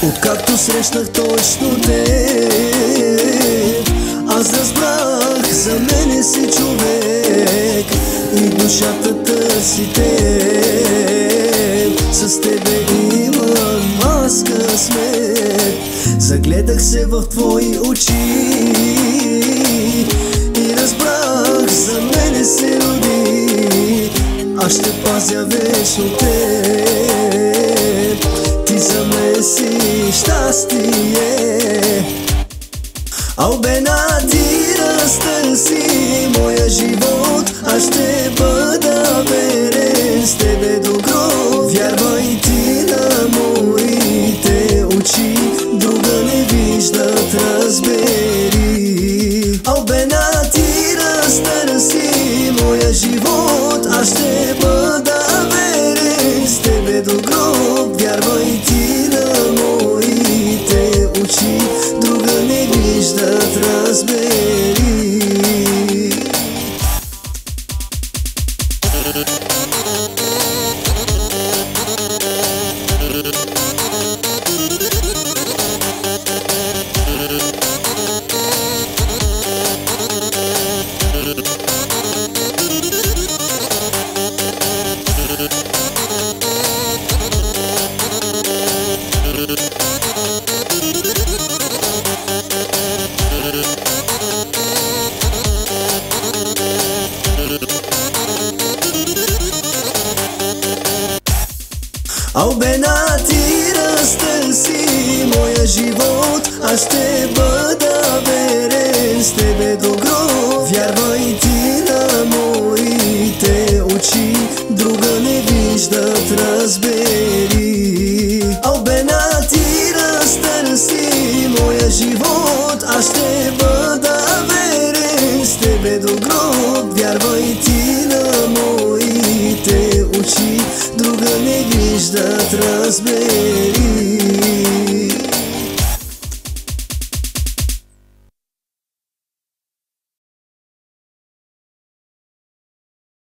Откакто срещнах точно теб, аз разбрах, за мене си човек и душата търси теб. С тебе имам аз късмет, загледах се в твои очи и разбрах, за мене се роди. Аз ще пазя вечно теб, ти за мен си щастие. Албена, ти разтърси моя живот, аз ще бъда верен с тебе до гроб. Вярвай ти на моите очи, друга не виждат, разбери. Албена, ти разтърси моя живот, аз ще бъда верен с тебе до гроб. Вярвай ти на моите очи, друга не виждат, разбери. Албена, ти разтърси моя живот, аз ще бъда верен с тебе до гроб. Вярвай ти на моите очи, друга не виждат, разбери. Албена, ти разтърси моя живот, аз ще бъда верен с тебе до гроб. Вярвай ти на моите очи, друга не виждат, разбери.